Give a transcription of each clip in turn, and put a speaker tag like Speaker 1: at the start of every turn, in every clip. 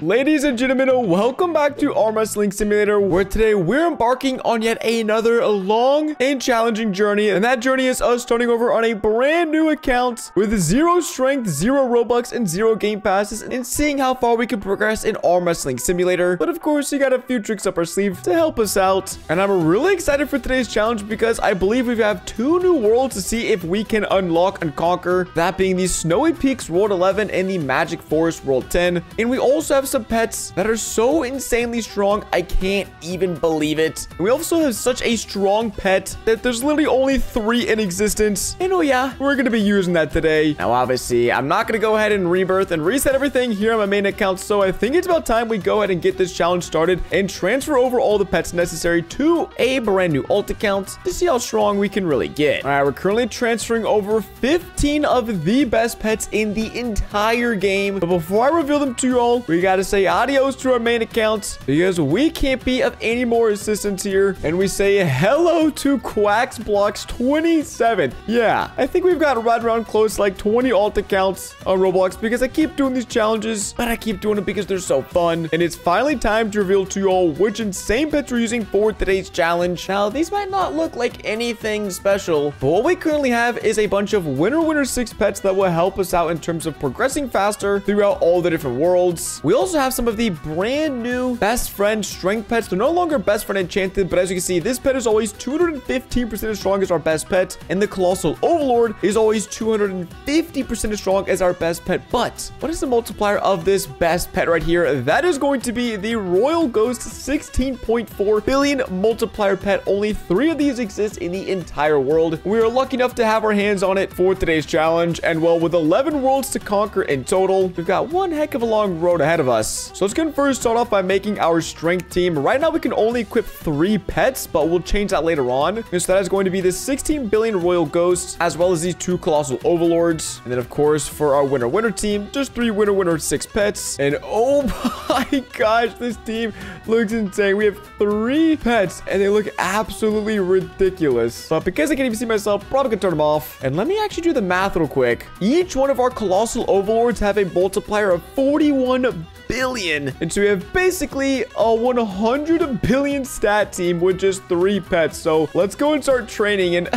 Speaker 1: Ladies and gentlemen, welcome back to Arm Wrestling Simulator, where today we're embarking on yet another long and challenging journey. And that journey is us starting over on a brand new account with 0 strength, 0 Robux, and 0 game passes, and seeing how far we can progress in Arm Wrestling Simulator. But of course, we got a few tricks up our sleeve to help us out. And I'm really excited for today's challenge because I believe we have 2 new worlds to see if we can unlock and conquer. That being the Snowy Peaks World 11 and the Magic Forest World 10. And we also have some pets that are so insanely strong, I can't even believe it. And we also have such a strong pet that there's literally only 3 in existence. And oh yeah, we're gonna be using that today. Now obviously, I'm not gonna go ahead and rebirth and reset everything here on my main account, so I think it's about time we go ahead and get this challenge started and transfer over all the pets necessary to a brand new alt account to see how strong we can really get. All right, we're currently transferring over 15 of the best pets in the entire game. But before I reveal them to you all, we gotta say adios to our main accounts because we can't be of any more assistance here. And we say hello to Quacks Blocks 27. Yeah, I think we've got right around close like 20 alt accounts on Roblox because I keep doing these challenges, but I keep doing it because they're so fun. And it's finally time to reveal to you all which insane pets we're using for today's challenge. Now, these might not look like anything special, but what we currently have is a bunch of winner 6 pets that will help us out in terms of progressing faster throughout all the different worlds. We also have some of the brand new best friend strength pets. They're no longer best friend enchanted, but as you can see, this pet is always 215% as strong as our best pet, and the colossal overlord is always 250% as strong as our best pet. But what is the multiplier of this best pet right here? That is going to be the royal ghost 16.4 billion multiplier pet. Only 3 of these exist in the entire world. We are lucky enough to have our hands on it for today's challenge, and well, with 11 worlds to conquer in total, we've got one heck of a long road ahead of us. So let's go and first start off by making our strength team. Right now we can only equip 3 pets, but we'll change that later on. And so that is going to be the 16 billion royal ghosts, as well as these 2 colossal overlords. And then of course for our winner team, just 3 winner 6 pets. And oh my gosh, this team looks insane. We have 3 pets and they look absolutely ridiculous. But because I can't even see myself, probably gonna turn them off. And let me actually do the math real quick. Each one of our colossal overlords have a multiplier of 41 billion. And so we have basically a 100 billion stat team with just 3 pets. So let's go and start training. And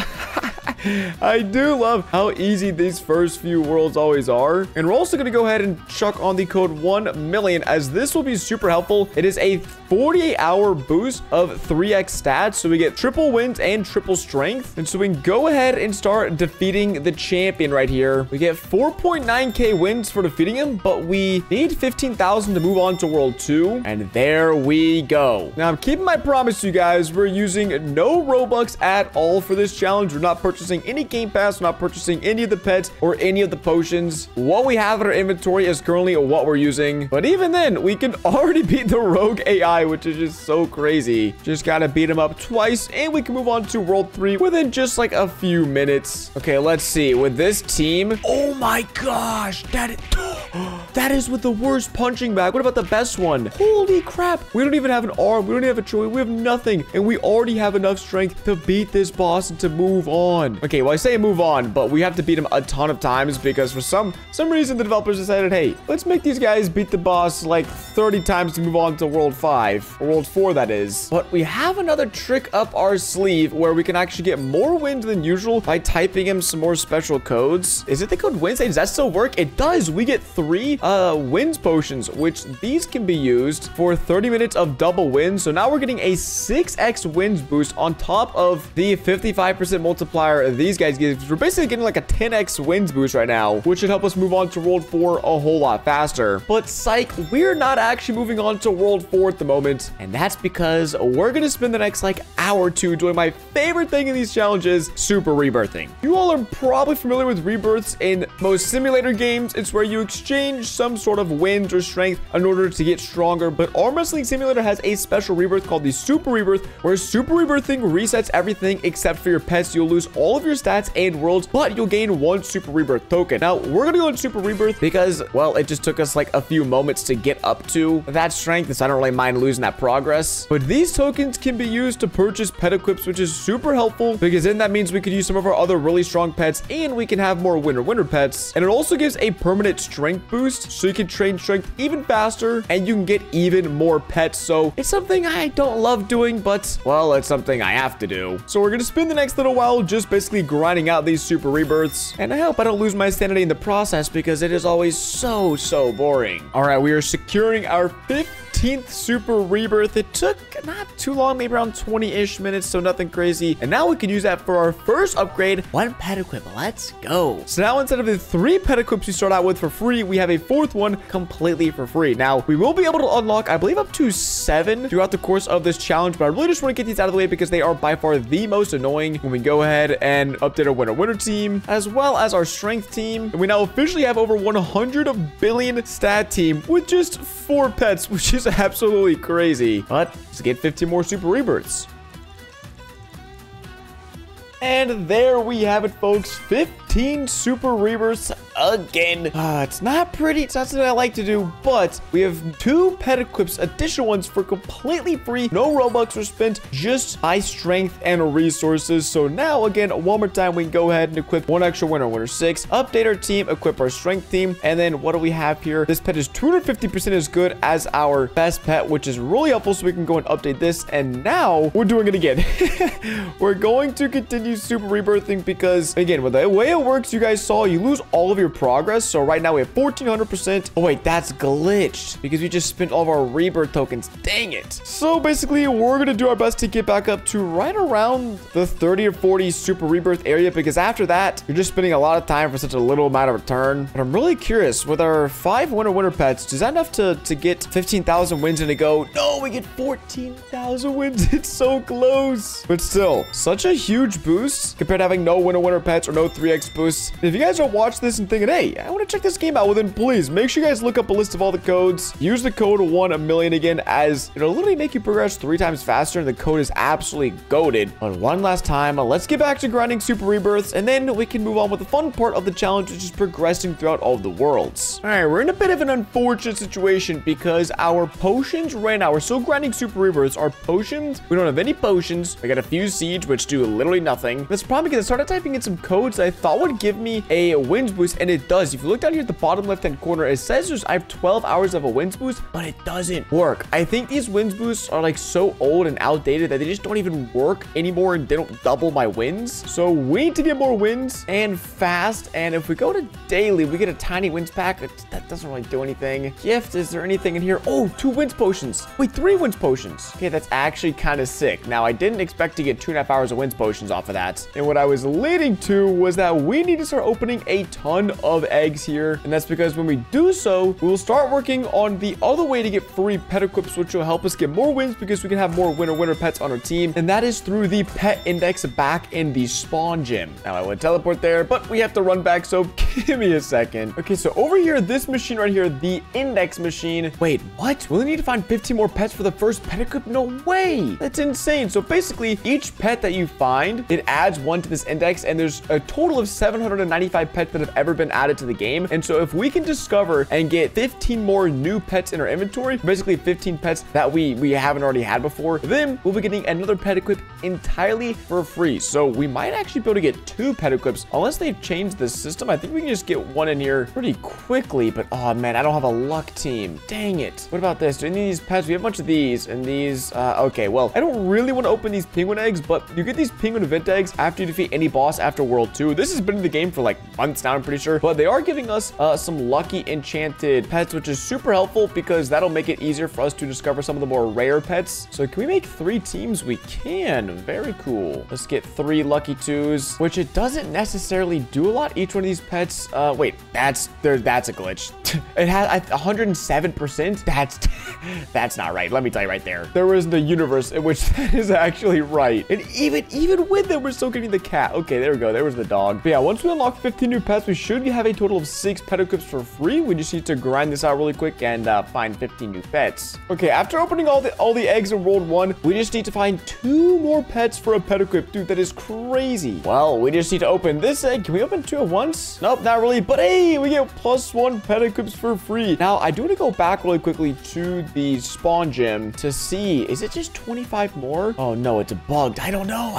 Speaker 1: I do love how easy these first few worlds always are. And we're also going to go ahead and chuck on the code 1,000,000, as this will be super helpful. It is a 48-hour boost of 3x stats, so we get triple wins and triple strength. And so we can go ahead and start defeating the champion right here. We get 4.9k wins for defeating him, but we need 15,000 to move on to world 2. And there we go. Now I'm keeping my promise to you guys. We're using no Robux at all for this challenge. We're not purchasing any game pass, we're not purchasing any of the pets or any of the potions. What we have in our inventory is currently what we're using, but even then we can already beat the rogue AI, which is just so crazy. Just gotta beat him up twice and we can move on to world 3 within just like a few minutes. Okay, let's see. With this team, oh my gosh, that is with the worst punching bag. What about the best one? Holy crap, we don't even have an arm, we don't even have a joint, we have nothing, and we already have enough strength to beat this boss and to move on. Okay, well, I say move on, but we have to beat him a ton of times because for some reason the developers decided, hey, let's make these guys beat the boss like 30 times to move on to world 5, or world 4 that is. But we have another trick up our sleeve where we can actually get more wins than usual by typing in some more special codes. Is it the code Wednesday? Does that still work? It does. We get 3 wins potions, which these can be used for 30 minutes of double wins. So now we're getting a 6x wins boost on top of the 55% multiplier these guys give. We're basically getting like a 10x wins boost right now, which should help us move on to world 4 a whole lot faster. But psych, we're not actually moving on to world 4 at the moment, and that's because we're gonna spend the next like hour or 2 doing my favorite thing in these challenges, super rebirthing. You all are probably familiar with rebirths in most simulator games. It's where you exchange some sort of wins or strength in order to get stronger, but Arm Wrestling Simulator has a special rebirth called the Super Rebirth, where super rebirthing resets everything except for your pets. You'll lose all of your stats and worlds, but you'll gain 1 super rebirth token. Now we're gonna go on super rebirth because, well, it just took us like a few moments to get up to that strength, so I don't really mind losing that progress. But these tokens can be used to purchase pet equips, which is super helpful because then that means we could use some of our other really strong pets and we can have more winner pets. And it also gives a permanent strength boost boost so you can train strength even faster and you can get even more pets. So it's something I don't love doing, but well, it's something I have to do. So we're gonna spend the next little while just basically grinding out these super rebirths, and I hope I don't lose my sanity in the process because it is always so boring. All right, we are securing our 15th super rebirth. It took not too long, maybe around 20-ish minutes, so nothing crazy. And now we can use that for our first upgrade, 1 pet equip. Let's go. So now instead of the 3 pet equips we start out with for free, we have a 4th one completely for free. Now we will be able to unlock, I believe, up to 7 throughout the course of this challenge, but I really just want to get these out of the way because they are by far the most annoying. When we go ahead and update our winner team as well as our strength team, and we now officially have over 100 billion stat team with just 4 pets, which is absolutely crazy. But let's get 15 more super rebirths. And there we have it, folks. 15 super rebirths again. It's not pretty. It's not something I like to do, but we have 2 pet equips, additional ones for completely free. No Robux were spent, just high strength and resources. So now, again, one more time, we can go ahead and equip 1 extra winner 6, update our team, equip our strength team, and then what do we have here? This pet is 250% as good as our best pet, which is really helpful, so we can go and update this. And now we're doing it again. We're going to continue super rebirthing because, again, with the way it works, you guys saw, you lose all of your progress. So right now we have 1400%. Oh wait, that's glitched because we just spent all of our rebirth tokens. Dang it. So basically, we're gonna do our best to get back up to right around the 30 or 40 super rebirth area, because after that, you're just spending a lot of time for such a little amount of return. But I'm really curious, with our 5 winner pets, is that enough to get 15,000 wins in a go? No, we get 14,000 wins. It's so close. But still, such a huge boost compared to having no winner pets or no 3x boosts. If you guys are watching this and thinking, hey, I want to check this game out, well then please make sure you guys look up a list of all the codes. Use the code 1,000,000 again, as it'll literally make you progress 3 times faster, and the code is absolutely goated. But one last time, let's get back to grinding super rebirths, and then we can move on with the fun part of the challenge, which is progressing throughout all of the worlds. All right, we're in a bit of an unfortunate situation because our potions right now, we're still grinding super rebirths. Our potions, we don't have any potions. We got a few siege, which do literally nothing. That's probably because I started typing in some codes that I thought would give me a wins boost, and it does. If you look down here at the bottom left-hand corner, it says I have 12 hours of a wins boost, but it doesn't work. I think these wins boosts are like so old and outdated that they just don't even work anymore, and they don't double my wins. So we need to get more wins and fast. And if we go to daily, we get a tiny wins pack. That doesn't really do anything. Gift, is there anything in here? Oh, 2 wins potions. Wait, 3 wins potions. Okay, that's actually kind of sick. Now, I didn't expect to get 2.5 hours of wins potions off of that. And what I was leading to was that we need to start opening a ton of eggs here. And that's because when we do so, we will start working on the other way to get free pet equips, which will help us get more wins because we can have more winner pets on our team. And that is through the pet index back in the spawn gym. Now, I would teleport there, but we have to run back, so give me a second. Okay, so over here, this machine right here, the index machine. Wait, what? We only need to find 15 more pets for the first pet equip? No way. That's insane. So basically, each pet that you find, it adds 1 to this index, and there's a total of 795 pets that have ever been added to the game. And so if we can discover and get 15 more new pets in our inventory, basically 15 pets that we haven't already had before, then we'll be getting another pet equip entirely for free. So we might actually be able to get 2 pet equips unless they've changed the system. I think we can just get 1 in here pretty quickly, but oh man, I don't have a luck team. Dang it. What about this? Do any of these pets? We have a bunch of these and these. Okay, well, I don't really want to open these penguin eggs, but you get these penguin event eggs after you defeat any boss after World 2. This has been in the game for like months now, I'm pretty sure, but they are giving us some lucky enchanted pets, which is super helpful because that'll make it easier for us to discover some of the more rare pets. So can we make 3 teams? We can. Very cool. Let's get 3 lucky 2s, which it doesn't necessarily do a lot. Each one of these pets, wait, that's a glitch. It has 107%. That's not right. Let me tell you right there. There is the universe in which that is actually right. And even with them, we're still getting the cat. Okay, there we go. There was the dog. But yeah, once we unlock 15 new pets, we should have a total of 6 pet equips for free. We just need to grind this out really quick and find 15 new pets. Okay, after opening all the eggs in World 1, we just need to find 2 more pets for a pet equip. Dude, that is crazy. Well, we just need to open this egg. Can we open 2 at once? Nope, not really. But hey, we get +1 pet equips for free. Now, I do want to go back really quickly to the spawn gym to see, is it just 25 more? Oh no, it's bugged. I don't know.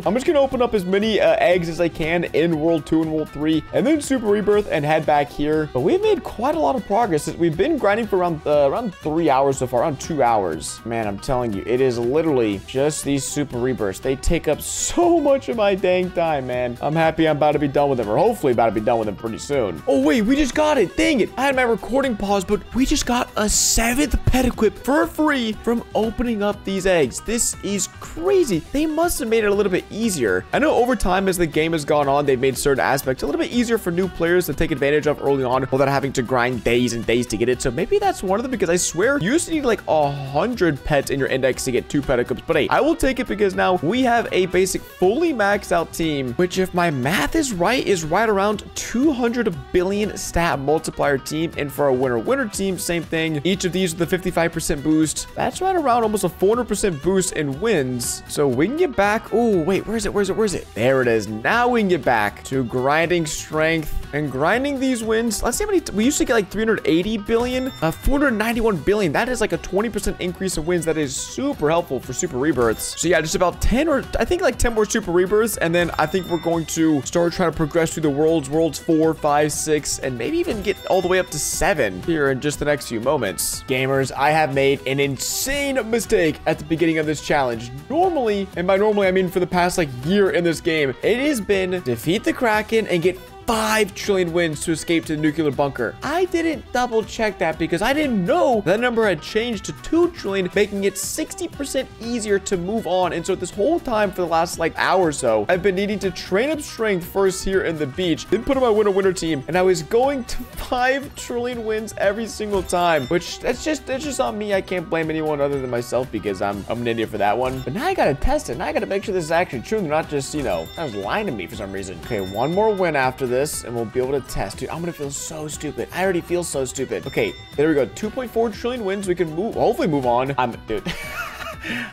Speaker 1: I'm just gonna open up as many eggs as I can in in World 2 and World 3, and then Super Rebirth and head back here. But we've made quite a lot of progress. We've been grinding for around 3 hours so far, around 2 hours. Man, I'm telling you, it is literally just these Super Rebirths. They take up so much of my dang time, man. I'm happy I'm about to be done with them, or hopefully about to be done with them pretty soon. Oh, wait, we just got it. Dang it. I had my recording paused, but we just got a 7th pet equip for free from opening up these eggs. This is crazy. They must have made it a little bit easier. I know over time as the game has gone on, they've made certain aspects a little bit easier for new players to take advantage of early on without having to grind days and days to get it. So maybe that's one of them, because I swear you used to need like 100 pets in your index to get 2 pet equips. But hey, I will take it because now we have a basic fully maxed out team, which if my math is right around 200 billion stat multiplier team. And for a winner team, same thing. Each of these with the 55% boost. That's right around almost a 400% boost in wins. So we can get back. Oh, wait, where is it? There it is. Now we can get back to grinding strength and grinding these wins. Let's see how many. We used to get like 380 billion, 491 billion. That is like a 20% increase in wins. That is super helpful for Super Rebirths. So yeah, just about 10 or I think like 10 more Super Rebirths. And then I think we're going to start trying to progress through the worlds 4, 5, 6, and maybe even get all the way up to 7 here in just the next few moments. Gamers, I have made an insane mistake at the beginning of this challenge. Normally, and by normally I mean for the past like year in this game, it has been defeat the Kraken and get 5 trillion wins to escape to the nuclear bunker. I didn't double check that because I didn't know that number had changed to 2 trillion, making it 60% easier to move on. And so this whole time for the last like hour or so, I've been needing to train up strength first here in the beach, then put on my winner team, and I was going to 5 trillion wins every single time, which that's just on me. I can't blame anyone other than myself because I'm an idiot for that one. But now I gotta test it. Now I gotta make sure this is actually true. They're not just, not just lying to me for some reason. Okay, one more win after this. And we'll be able to test. Dude, I'm gonna feel so stupid. I already feel so stupid. Okay, there we go. 2.4 trillion wins. We can hopefully move on. Dude.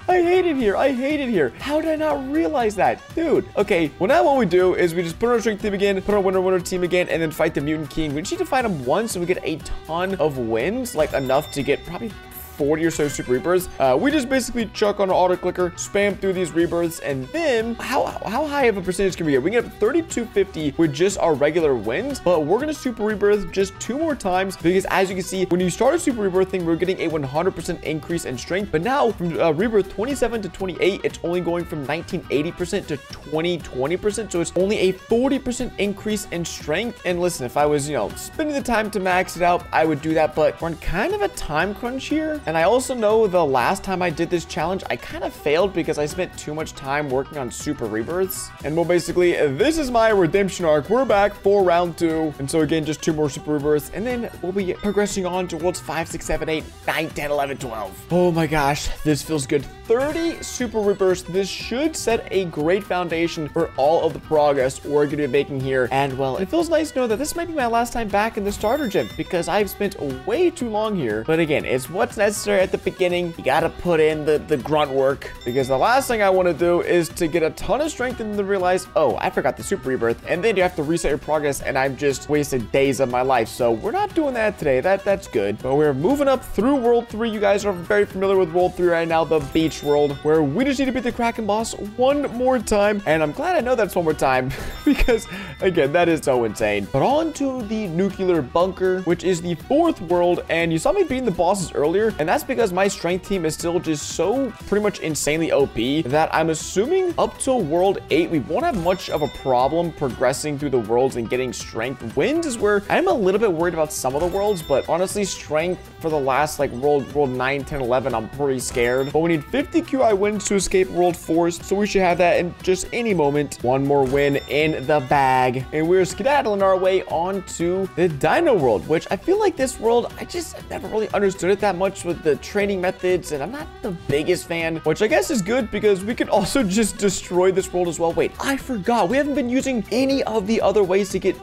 Speaker 1: I hate it here. How did I not realize that? Dude. Okay, well now what we do is we just put our strength team again, put our winner team again, and then fight the mutant king. We just need to fight him once so we get a ton of wins, like enough to get probably 40 or so Super Rebirths. We just basically chuck on our auto clicker, spam through these rebirths, and then how high of a percentage can we get? We can get 3250 with just our regular wins, but we're gonna Super Rebirth just 2 more times because as you can see, when you start a Super Rebirth thing, we're getting a 100% increase in strength. But now from Rebirth 27 to 28, it's only going from 1980% to 2020%. So it's only a 40% increase in strength. And listen, if I was, spending the time to max it out, I would do that, but we're in kind of a time crunch here. And I also know the last time I did this challenge, I kind of failed because I spent too much time working on Super Rebirths. And well, basically, this is my redemption arc. We're back for round 2. And so again, just 2 more Super Rebirths. And then we'll be progressing on to worlds 5, 6, 7, 8, 9, 10, 11, 12. Oh my gosh, this feels good. 30 Super Rebirths. This should set a great foundation for all of the progress we're going to be making here. And well, it feels nice to know that this might be my last time back in the starter gym because I've spent way too long here. But again, it's what's necessary at the beginning. You got to put in the grunt work because the last thing I want to do is to get a ton of strength and then realize, oh, I forgot the Super Rebirth. And then you have to reset your progress and I've just wasted days of my life. So we're not doing that today. That's good. But we're moving up through World 3. You guys are very familiar with World 3 right now, the beach world, where we just need to beat the Kraken boss one more time. And I'm glad I know that's one more time because, again, that is so insane. But on to the nuclear bunker, which is the 4th world. And you saw me beating the bosses earlier, and that's because my strength team is still just so pretty much insanely OP that I'm assuming up till world 8, we won't have much of a problem progressing through the worlds and getting strength. Wins is where I'm a little bit worried about some of the worlds, but honestly, strength for the last like world 9, 10, 11, I'm pretty scared. But we need 50 QI wins to escape world 4, so we should have that in just any moment. One more win in the bag, and we're skedaddling our way onto the Dino world, which I feel like this world, I just never really understood it that much with the training methods, and I'm not the biggest fan, which I guess is good because we could also just destroy this world as well. Wait, I forgot. We haven't been using any of the other ways to get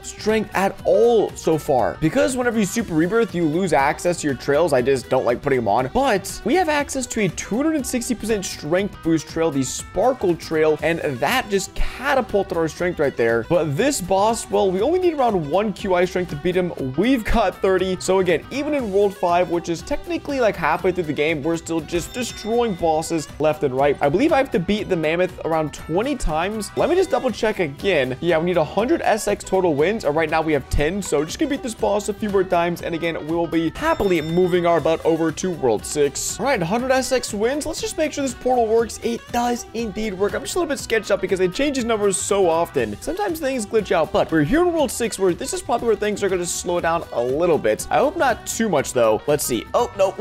Speaker 1: strength at all so far. Because whenever you Super Rebirth, you lose access to your trails. I just don't like putting them on. But we have access to a 260% strength boost trail, the Sparkle Trail, and that just catapulted our strength right there. But this boss, well, we only need around 1 QI strength to beat him. We've got 30. So again, even in World 5, which is technically basically like halfway through the game, we're still just destroying bosses left and right. I believe I have to beat the mammoth around 20 times. Let me just double check again. Yeah, we need 100 SX total wins. Right now we have 10. So just gonna beat this boss a few more times. And again, we will be happily moving our butt over to World 6. All right, 100 SX wins. Let's just make sure this portal works. It does indeed work. I'm just a little bit sketched up because it changes numbers so often. Sometimes things glitch out, but we're here in World 6 where this is probably where things are going to slow down a little bit. I hope not too much though. Let's see. Oh, no.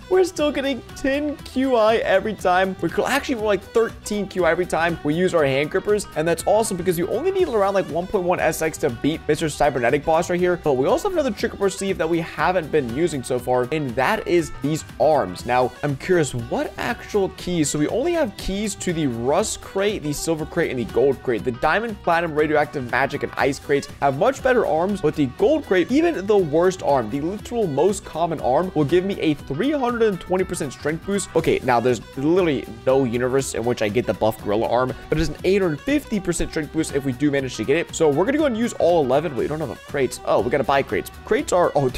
Speaker 1: We're still getting 10 QI every time. We're actually more like 13 QI every time we use our hand grippers. And that's awesome because you only need around like 1.1 SX to beat Mr. Cybernetic boss right here. But we also have another trick up our sleeve that we haven't been using so far, and that is these arms. Now, I'm curious, what actual keys? So we only have keys to the rust crate, the silver crate, and the gold crate. The diamond, platinum, radioactive, magic, and ice crates have much better arms, but the gold crate, even the worst arm, the literal most common arm, will give me a 320% strength boost. Okay, now there's literally no universe in which I get the buff gorilla arm, but it's an 850% strength boost if we do manage to get it. So we're gonna go and use all 11. Wait, we don't have enough crates. Oh, we gotta buy crates. Crates are, oh,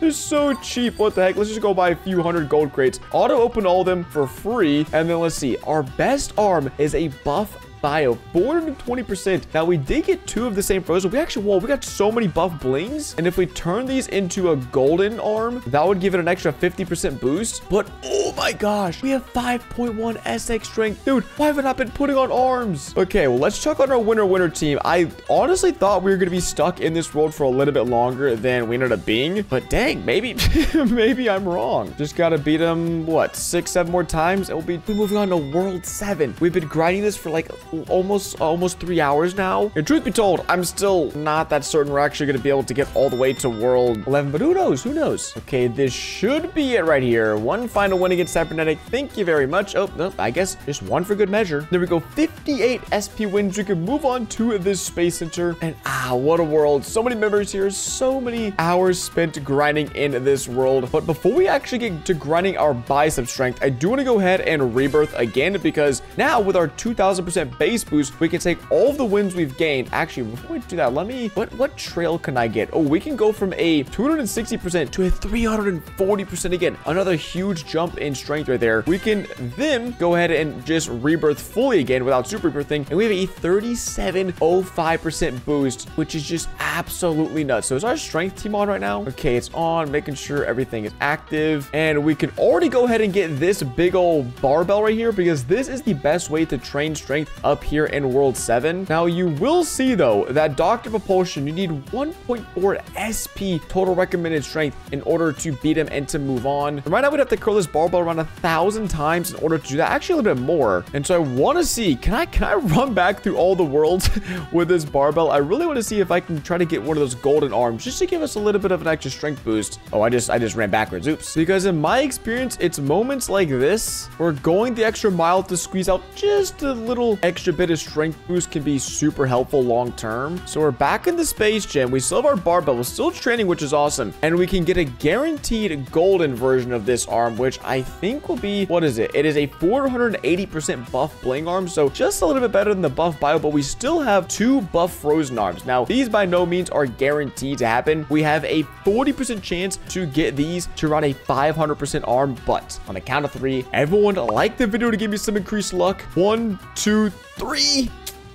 Speaker 1: they're so cheap. What the heck? Let's just go buy a few hundred gold crates. Auto open all of them for free. And then let's see. Our best arm is a buff bio, 420%. Now we did get 2 of the same frozen. We actually, whoa, we got so many buff blings. And if we turn these into a golden arm, that would give it an extra 50% boost. But oh my gosh, we have 5.1 SX strength. Dude, why have I not been putting on arms? Okay, well, let's check on our winner team. I honestly thought we were gonna be stuck in this world for a little bit longer than we ended up being. But dang, maybe maybe I'm wrong. Just gotta beat him, what, 6, 7 more times? And we'll be moving on to World 7. We've been grinding this for like almost 3 hours now. And truth be told, I'm still not that certain we're actually going to be able to get all the way to World 11, but who knows? Who knows? Okay, this should be it right here. One final win against Cybernetic. Thank you very much. Oh, no, I guess just one for good measure. There we go. 58 SP wins. We can move on to this space center. And what a world. So many members here. So many hours spent grinding in this world. But before we actually get to grinding our bicep strength, I do want to go ahead and rebirth again, because now with our 2000% base boost, we can take all of the wins we've gained. Actually, before we do that, let me, what trail can I get? Oh, we can go from a 260% to a 340% again. Another huge jump in strength right there. We can then go ahead and just rebirth fully again without super rebirthing, and we have a 3705% boost, which is just absolutely nuts. So is our strength team on right now? Okay, it's on, making sure everything is active, and we can already go ahead and get this big old barbell right here, because this is the best way to train strength up here in World 7. Now, you will see, though, that Dr. Propulsion, you need 1.4 SP total recommended strength in order to beat him and to move on. And right now, we'd have to curl this barbell around 1,000 times in order to do that. Actually, a little bit more. And so I want to see, can I run back through all the worlds with this barbell? I really want to see if I can try to get one of those golden arms just to give us a little bit of an extra strength boost. Oh, I just ran backwards. Oops. Because in my experience, it's moments like this where going the extra mile to squeeze out just a little extra bit of strength boost can be super helpful long term. So we're back in the space gym. We still have our barbell. We're still training, which is awesome. And we can get a guaranteed golden version of this arm, which I think will be, what is it? It is a 480% buff bling arm. So just a little bit better than the buff bio, but we still have 2 buff frozen arms. Now, these by no means are guaranteed to happen. We have a 40% chance to get these to run a 500% arm, but on the count of 3, everyone like the video to give me some increased luck. 1, 2, 3.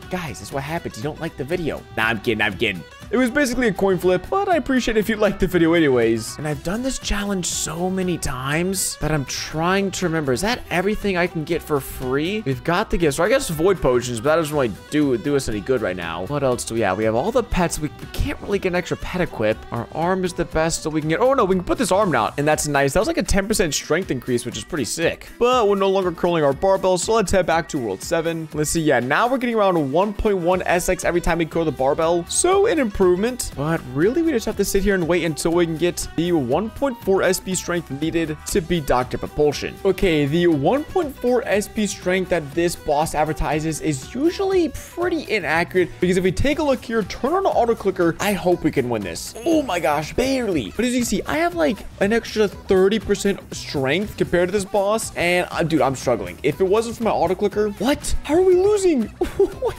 Speaker 1: Guys, that's what happens. You don't like the video. Nah, I'm kidding. It was basically a coin flip, but I appreciate it if you liked the video anyways. And I've done this challenge so many times that I'm trying to remember. Is that everything I can get for free? We've got the gifts. So I guess void potions, but that doesn't really do us any good right now. What else do we have? We have all the pets. We can't really get an extra pet equip. Our arm is the best, so we can get... Oh, no, we can put this arm out, and that's nice. That was like a 10% strength increase, which is pretty sick. But we're no longer curling our barbell, so let's head back to World 7. Let's see. Yeah, now we're getting around 1.1 SX every time we curl the barbell. So an improvement, but really we just have to sit here and wait until we can get the 1.4 SP strength needed to beat Dr. Propulsion. Okay, the 1.4 SP strength that this boss advertises is usually pretty inaccurate, because if we take a look here, turn on the auto clicker, I hope we can win this. Oh my gosh, barely. But as you can see, I have like an extra 30% strength compared to this boss, and dude, I'm struggling. If it wasn't for my auto clicker, what? How are we losing? What?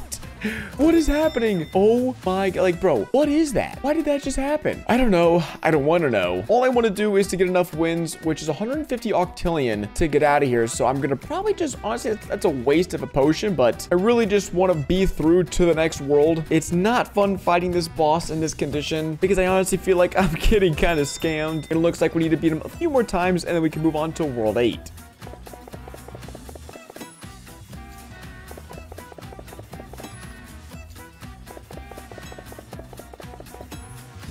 Speaker 1: What is happening? Oh my God. Like, bro, what is that? Why did that just happen? I don't know. I don't want to know. All I want to do is to get enough wins, which is 150 octillion to get out of here. So I'm going to probably just, honestly, that's a waste of a potion, but I really just want to be through to the next world. It's not fun fighting this boss in this condition because I honestly feel like I'm getting kind of scammed. It looks like we need to beat him a few more times and then we can move on to World 8.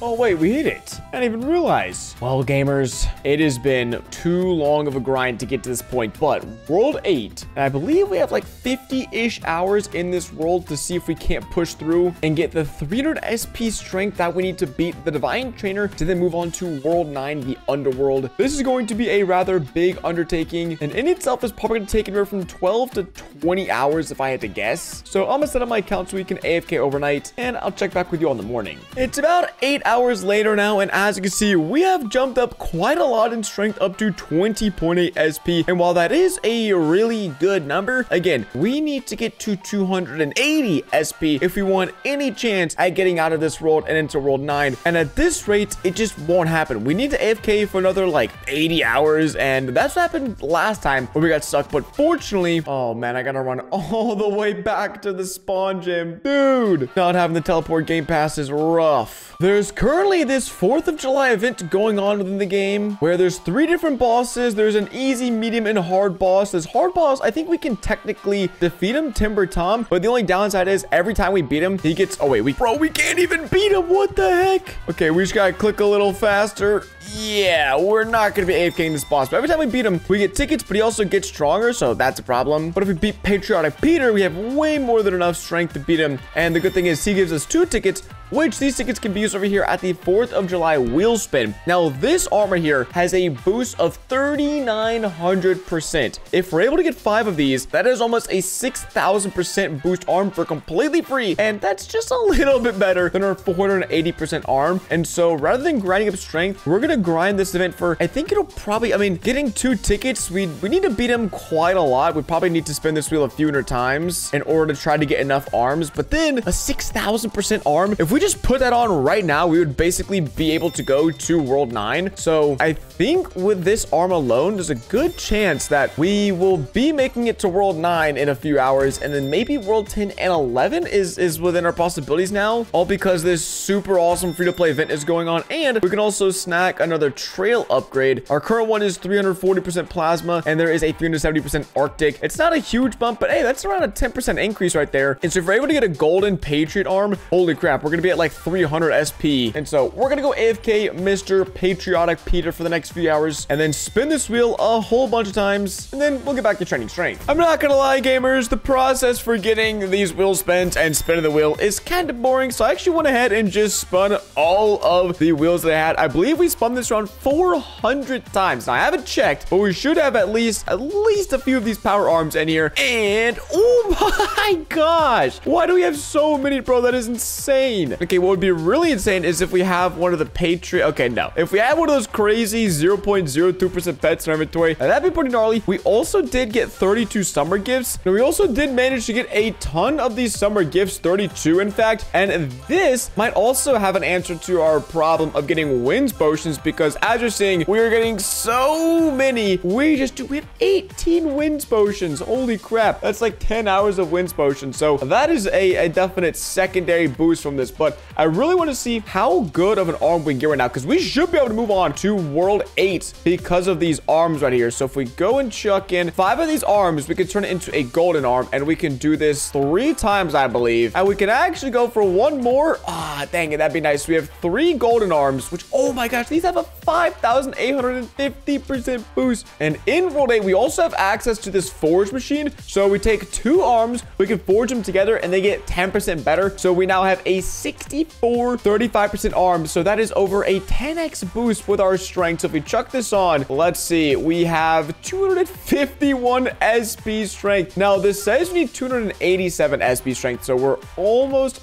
Speaker 1: Oh, wait, we hit it. I didn't even realize. Well, gamers, it has been too long of a grind to get to this point, but World 8, and I believe we have like 50-ish hours in this world to see if we can't push through and get the 300 SP strength that we need to beat the Divine Trainer to then move on to World 9, the Underworld. This is going to be a rather big undertaking, and in itself is probably going to take anywhere from 12 to 20 hours if I had to guess. So I'm going to set up my account so we can AFK overnight, and I'll check back with you all in the morning. It's about 8 hours later now, and as you can see, we have jumped up quite a lot in strength, up to 20.8 SP. And while that is a really good number, again, we need to get to 280 SP if we want any chance at getting out of this world and into World 9. And at this rate, it just won't happen. We need to AFK for another like 80 hours, and that's what happened last time when we got stuck. But fortunately, oh man, I gotta run all the way back to the spawn gym. Dude, not having the teleport game pass is rough. There's currently this 4th of July event going on within the game where there's 3 different bosses. There's an easy, medium, and hard boss. This hard boss, I think we can technically defeat him, Timber Tom, but the only downside is every time we beat him, he gets, oh wait, we can't even beat him. What the heck? Okay, we just gotta click a little faster. Yeah, we're not gonna be AFKing this boss, but every time we beat him, we get tickets, but he also gets stronger, so that's a problem. But if we beat Patriotic Peter, we have way more than enough strength to beat him, and the good thing is he gives us 2 tickets, which these tickets can be used over here at the 4th of July wheel spin. Now, this armor here has a boost of 3,900%. If we're able to get 5 of these, that is almost a 6,000% boost arm for completely free, and that's just a little bit better than our 480% arm. And so rather than grinding up strength, we're gonna grind this event for, I think it'll probably, I mean, getting 2 tickets, we need to beat him quite a lot. We probably need to spin this wheel a few hundred times in order to try to get enough arms, but then a 6,000% arm, if we just put that on right now, we would basically be able to go to World 9. So I think with this arm alone, there's a good chance that we will be making it to World 9 in a few hours, and then maybe World 10 and 11 is within our possibilities now, all because this super awesome free-to-play event is going on. And we can also snack another trail upgrade. Our current one is 340% plasma, and there is a 370% Arctic. It's not a huge bump, but hey, that's around a 10% increase right there. And so if we're able to get a golden Patriot arm, holy crap, we're gonna be at like 300 SP. And so we're gonna go AFK Mr. Patriotic Peter for the next few hours, and then spin this wheel a whole bunch of times, and then we'll get back to training strength. I'm not gonna lie, gamers, the process for getting these wheel spins and spinning the wheel is kind of boring, so I actually went ahead and just spun all of the wheels that I had. I believe we spun this around 400 times. Now, I haven't checked, but we should have at least a few of these power arms in here. And oh my gosh, why do we have so many, bro? That is insane. Okay, what would be really insane is if we have one of the Patriot. Okay, no. If we had one of those crazy 0.02% pets in our inventory, that'd be pretty gnarly. We also did get 32 summer gifts. Now, we also did manage to get a ton of these summer gifts, 32 in fact. And this might also have an answer to our problem of getting wins potions, because as you're seeing, we are getting so many. We have 18 wins potions. Holy crap. That's like 10 hours of wins potions. So that is a definite secondary boost from this. But I really want to see how good of an arm we can get right now, because we should be able to move on to World 8 because of these arms right here. So if we go and chuck in 5 of these arms, we can turn it into a golden arm, and we can do this 3 times, I believe. And we can actually go for 1 more. Ah, dang it. That'd be nice. We have 3 golden arms, which, oh my gosh, these have a 5,850% boost. And in World 8, we also have access to this forge machine. So we take 2 arms, we can forge them together, and they get 10% better. So we now have a 35% arm. So that is over a 10x boost with our strength. So if we chuck this on, let's see, we have 251 SP strength. Now, this says we need 287 SP strength. So we're almost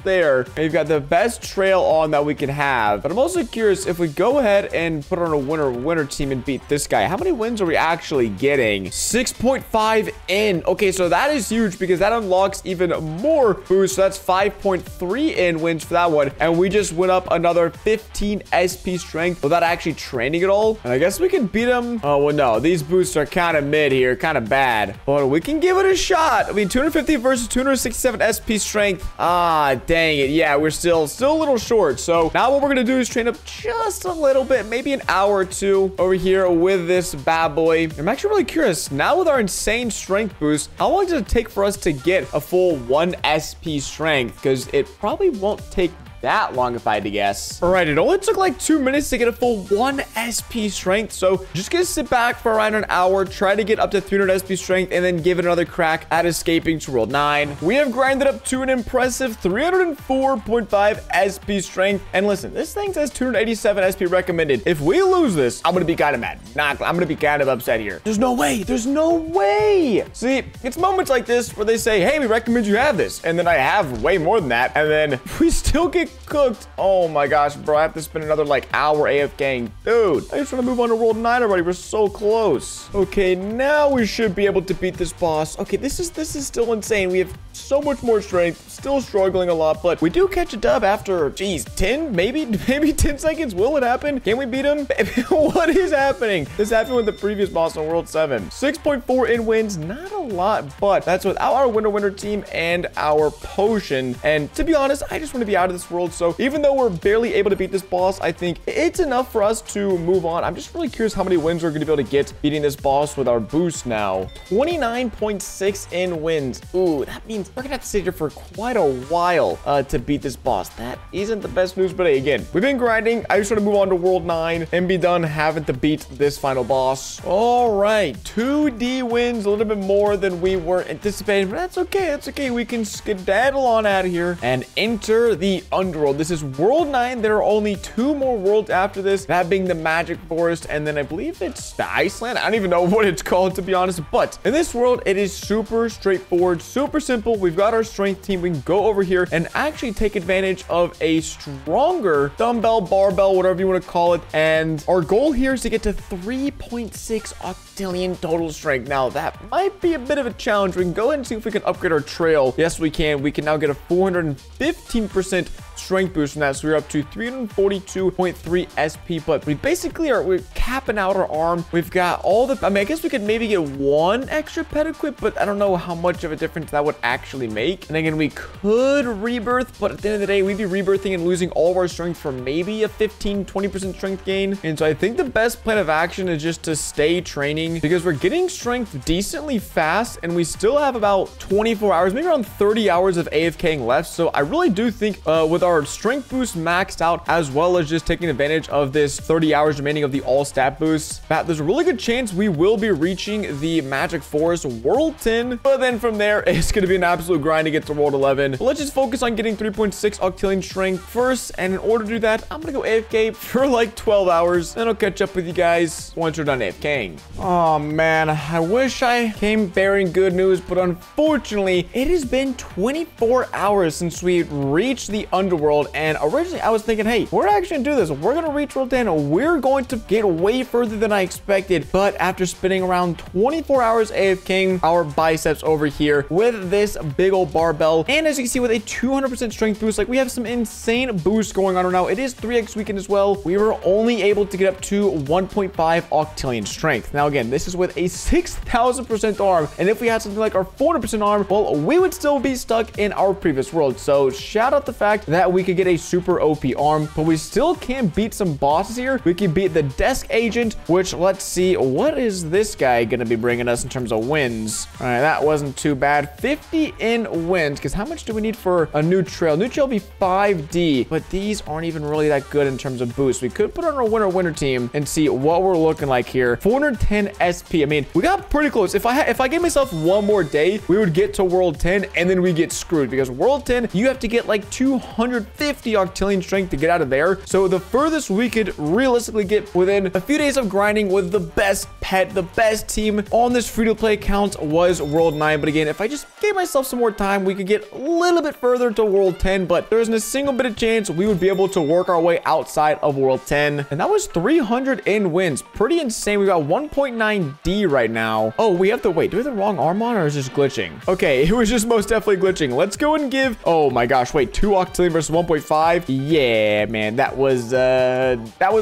Speaker 1: there. And we've got the best trail on that we can have. But I'm also curious if we go ahead and put on a winner team and beat this guy. How many wins are we actually getting? 6.5 in. Okay, so that that is huge because that unlocks even more boost. So that's 5.3 in wins for that one. And we just went up another 15 SP strength without actually training at all. And I guess we can beat them. Oh, well, no. These boosts are kind of mid here. Kind of bad. But we can give it a shot. I mean, 250 versus 267 SP strength. Ah, dang it. Yeah, we're still a little short. So now what we're going to do is train up just a little bit. Maybe an hour or two over here with this bad boy. I'm actually really curious. Now with our insane strength boost, how long does it take for us to get a full 1 SP strength? Because it probably won't take that long if I had to guess. All right, it only took like 2 minutes to get a full 1 SP strength. So just gonna sit back for around an hour, try to get up to 300 SP strength, and then give it another crack at escaping to World 9. We have grinded up to an impressive 304.5 SP strength. And listen, this thing says 287 SP recommended. If we lose this, I'm gonna be kind of mad. I'm gonna be kind of upset here. There's no way. There's no way. See, it's moments like this where they say, hey, we recommend you have this. And then I have way more than that. And then we still get cooked. Oh my gosh, bro. I have to spend another like hour AFKing. Dude, I just want to move on to World 9 already. We're so close. Okay, now we should be able to beat this boss. Okay, this is still insane. We have so much more strength. Still struggling a lot, but we do catch a dub after, geez, 10, maybe 10 seconds. Will it happen? Can we beat him? What is happening? This happened with the previous boss on World 7. 6.4 in wins. Not a lot, but that's without our winner team and our potion. And to be honest, I just want to be out of this world. So even though we're barely able to beat this boss, I think it's enough for us to move on. I'm just really curious how many wins we're going to be able to get beating this boss with our boost now. 29.6 in wins. Ooh, that means we're going to have to sit here for quite a while to beat this boss. That isn't the best news, but hey, again, we've been grinding. I just want to move on to World 9 and be done having to beat this final boss. All right, 2D wins, a little bit more than we were anticipating, but that's okay. That's okay. We can skedaddle on out of here and enter the underworld. This is World 9. There are only 2 more worlds after this, that being the Magic Forest, and then I believe it's the Iceland. I don't even know what it's called, to be honest, but in this world, it is super straightforward, super simple. We've got our strength team. We can go over here and actually take advantage of a stronger dumbbell, barbell, whatever you want to call it, and our goal here is to get to 3.6 octillion total strength. Now, that might be a bit of a challenge. We can go ahead and see if we can upgrade our trail. Yes, we can. We can now get a 415% strength boost from that, so we're up to 342.3 SP, but we're capping out our arm. We've got all the, I mean, I guess we could maybe get 1 extra pet equip, but I don't know how much of a difference that would actually make. And again, we could rebirth, but at the end of the day, we'd be rebirthing and losing all of our strength for maybe a 15-20% strength gain. And so I think the best plan of action is just to stay training, because we're getting strength decently fast, and we still have about 24 hours, maybe around 30 hours of AFKing left. So I really do think with our strength boost maxed out, as well as just taking advantage of this 30 hours remaining of the all stat boosts, there's a really good chance we will be reaching the Magic Forest World 10. But then from there, it's going to be an absolute grind to get to World 11. But let's just focus on getting 3.6 octillion strength first. And in order to do that, I'm going to go AFK for like 12 hours. Then I'll catch up with you guys once we're done AFKing. Oh man, I wish I came bearing good news, but unfortunately, it has been 24 hours since we reached the underworld. And originally I was thinking, hey, we're actually gonna do this. We're gonna reach World 10. We're going to get way further than I expected. But after spending around 24 hours AFKing our biceps over here with this big old barbell, and as you can see with a 200% strength boost, like we have some insane boosts going on right now. It is 3x weekend as well. We were only able to get up to 1.5 octillion strength. Now again, this is with a 6,000% arm, and if we had something like our 400% arm, well, we would still be stuck in our previous world. So shout out the fact that we could get a super OP arm, but we still can beat some bosses here. We can beat the desk agent, which, let's see, what is this guy gonna be bringing us in terms of wins? All right, that wasn't too bad. 50 in wins, because how much do we need for a new trail? New trail will be 5D, but these aren't even really that good in terms of boost. We could put on our winner team and see what we're looking like here. 410 SP. I mean, we got pretty close. If I gave myself one more day, we would get to World 10, and then we get screwed, because World 10, you have to get like 250 octillion strength to get out of there. So the furthest we could realistically get within a few days of grinding with the best pet, the best team on this free-to-play account was World 9. But again, if I just gave myself ourselves some more time, we could get a little bit further to World 10, but there isn't a single bit of chance we would be able to work our way outside of World 10. And that was 300 in wins. Pretty insane. We got 1.9D right now. Oh, we have to wait. Do we have the wrong arm on, or is this glitching? Okay, it was just most definitely glitching. Let's go and give... Oh my gosh, wait. 2 octillion versus 1.5. Yeah, man. That was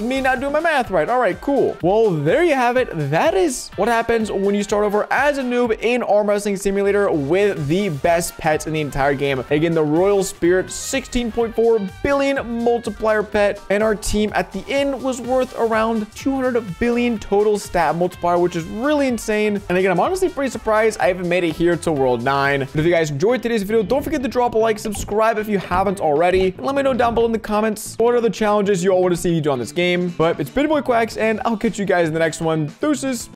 Speaker 1: me not doing my math right. All right, cool. Well, there you have it. That is what happens when you start over as a noob in Arm Wrestling Simulator with the best pets in the entire game. Again, the Royal Spirit, 16.4 billion multiplier pet, and our team at the end was worth around 200 billion total stat multiplier, which is really insane. And again, I'm honestly pretty surprised I haven't made it here to World 9. But if you guys enjoyed today's video, don't forget to drop a like, subscribe if you haven't already, and let me know down below in the comments what are the challenges you all want to see me do on this game. But it's been your boy Quacks, and I'll catch you guys in the next one. Deuces.